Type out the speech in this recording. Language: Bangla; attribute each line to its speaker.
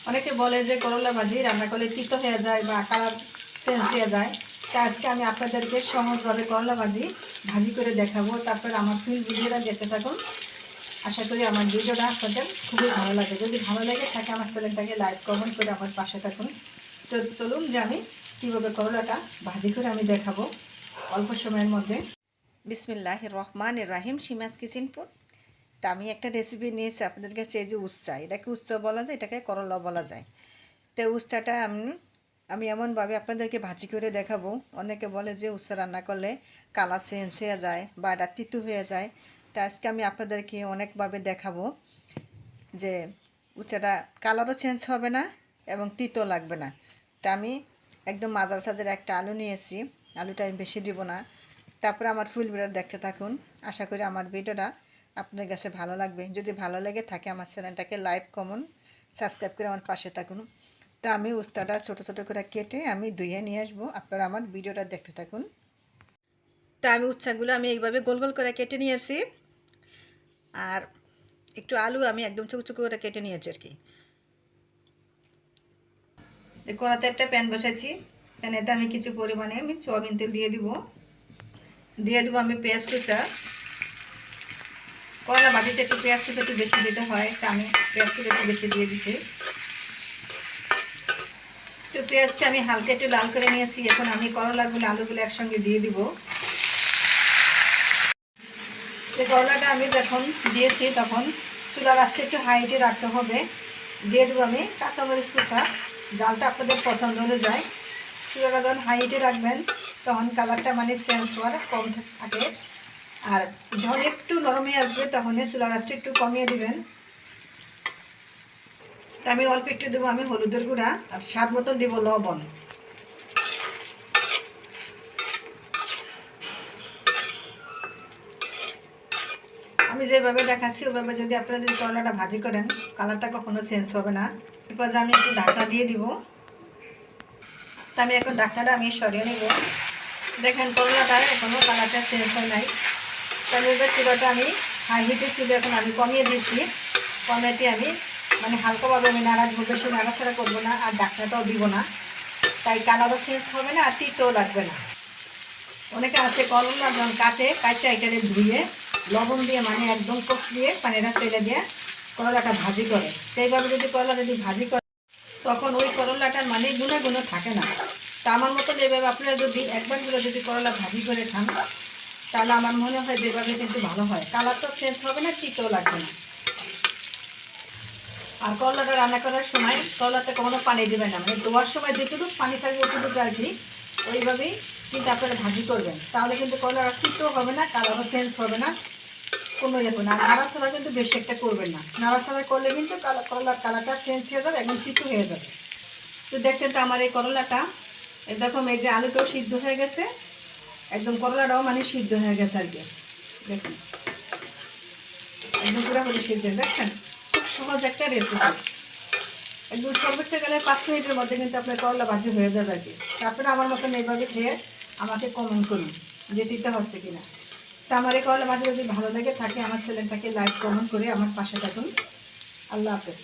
Speaker 1: অনেকে বলে যে করলা ভাজি রান্না করলে তিতো হয়ে যায় বা কালার চেঞ্জ হয়ে যায়। তা আজকে আমি আপনাদেরকে সহজভাবে করলা ভাজি করে দেখাবো। তারপর আমার ফুল ভিডিওটা দেখতে থাকুন। আশা করি আমার ভিডিওটা আপনাদের খুবই ভালো লাগে। যদি ভালো লাগে থাকে আমার চ্যানেলটাকে লাইক কমেন্ট করে আমার পাশে থাকুন। তো চলুন যে আমি কীভাবে করলাটা ভাজি করে আমি দেখাবো অল্প সময়ের মধ্যে। বিসমিল্লাহির রহমানির রহিম, সীমাস কিচেনপুর। তা আমি একটা রেসিপি নিয়েছি আপনাদের কাছে, এই যে উচ্চা, এটাকে উচ্চা বলা যায়, এটাকে করলা বলা যায়। তো উচ্চাটা আমি এমনভাবে আপনাদেরকে ভাজি করে দেখাবো। অনেকে বলে যে উচ্চা রান্না করলে কালার চেঞ্জ হয়ে যায় বা এটা তিতো হয়ে যায়। তা আজকে আমি আপনাদেরকে অনেকভাবে দেখাবো যে উচ্চাটা কালারও চেঞ্জ হবে না এবং তিতো লাগবে না। তা আমি একদম মাঝার সাইজের একটা আলু নিয়েছি। আলুটা আমি বেশি দিব না। তারপরে আমার ফুল ভিডিও দেখতে থাকুন। আশা করি আমার ভিডিওটা আপনার কাছে ভালো লাগবে। যদি ভালো লেগে থাকে আমার চ্যানেলটাকে লাইক কমেন্ট সাবস্ক্রাইব করে আমার পাশে থাকুন। তো আমি উস্তাটা ছোটো ছোটো করে কেটে আমি ধুয়ে নিয়ে আসবো। আপনারা আমার ভিডিওটা দেখতে থাকুন। তা আমি উচ্চাগুলো আমি এইভাবে গোল গোল করে কেটে নিয়েছি। আর একটু আলু আমি একদম চুকো চুকো করে কেটে নিয়েছি আর কি। কড়াতে একটা প্যান বসাচ্ছি। প্যানেতে আমি কিছু পরিমাণে আমি সয়াবিন তেল দিয়ে দেবো আমি পেঁয়াজ কুচা। করলা ভাজিতে একটু পেঁয়াজ কুচা একটু বেশি দিতে হয়, তা আমি পেঁয়াজ কুচা একটু বেশি দিয়ে দিচ্ছি। তো পেঁয়াজটা আমি হালকা একটু লাল করে নিয়েছি। এখন আমি করলাগুলো আলুগুলো একসঙ্গে দিয়ে দিব। তো করলাটা আমি যখন দিয়েছি তখন চুলার আঁচটা একটু হাইটে রাখতে হবে। দিয়ে দেবো আমি কাঁচামরিচ কুচা, জালটা আপনাদের পছন্দ অনুযায়ী। চুলাটা যখন হাইটে রাখবেন তখন কালারটা চেঞ্জ হওয়ার কম থাকে। আর যখন একটু নরমে আসবে তখন চুলার আঁচটা একটু কমিয়ে দিবেন। তা আমি অল্প একটু দেবো আমি হলুদের গুঁড়া, আর স্বাদ মতন দেবো লবণ। আমি যেভাবে দেখাচ্ছি ওইভাবে যদি আপনারা যদি করলাটা ভাজি করেন কালারটা কখনো চেঞ্জ হবে না। এরপর আমি একটু ঢাকনা দিয়ে দিব। তা আমি এখন ঢাকনাটা আমি সরিয়ে নেব। দেখেন করলাটা এখনও কালারটা চেঞ্জ হয় নাই। তাহলে এবার চুলাটা আমি হাই হিটে ছিল, এখন আমি কমিয়ে দিচ্ছি। কমিয়ে আমি হালকাভাবে আমি নাড়াবো, বেশি নাড়াচাড়া করবো না, আর ঢাকনাটাও দিব না। তাই কালারও চেঞ্জ হবে না আর তিতও লাগবে না। অনেকে আছে করলা যখন কাটে এটারে ধুয়ে লবণ দিয়ে একদম কষিয়ে পানিটা ফেলে দিয়ে করলাটা ভাজি করে। সেইভাবে যদি করলা যদি ভাজি করে তখন ওই করলাটার গুণে গুণে থাকে না। তা আমার মতন এইভাবে আপনারা যদি একবারগুলো যদি করলা ভাজি করে খান তাহলে আমার মনে হয় যেভাবে কিন্তু ভালো হয়। কালার তো চেঞ্জ হবে না, তিতও লাগবে না। আর করলাটা রান্না করার সময় করলাতে কখনো পানি দেবেন না, ধোয়ার সময় যেটুকু পানি থাকবে ওটুকু আর কি। ওইভাবেই কিন্তু আপনারা ভাজি করবেন, তাহলে কিন্তু করলাটা তিতও হবে না, কালারও চেঞ্জ হবে না, কোনো ইয়ে না। আর নাড়াচাড়া কিন্তু বেশি একটা করবেন না। নাড়াচাড়া করলে কিন্তু করলার কালারটা চেঞ্জ হয়ে যাবে, একদম তিতো হয়ে যাবে। তো দেখছেন তো আমার এই করলাটা এরকম, এই যে আলুটাও সিদ্ধ হয়ে গেছে, একদম করলাটাও সিদ্ধ হয়ে গেছে আর কি। দেখুন একদম পুরোপুরি সিদ্ধ, দেখছেন খুব সহজ একটা রেসিপি। একদম সর্বোচ্চ গেলে 5 মিনিটের মধ্যে কিন্তু আপনার করলা ভাজি হয়ে যাবে আর কি। তারপরে আমার মতন এইভাবে খেয়ে আমাকে কমেন্ট করুন যে দিতে হচ্ছে কিনা। তা আমার এই করলা ভাজি যদি ভালো লেগে থাকে আমার চ্যানেলটাকে লাইক কমেন্ট করে আমার পাশে থাকুন। আল্লাহ হাফেজ।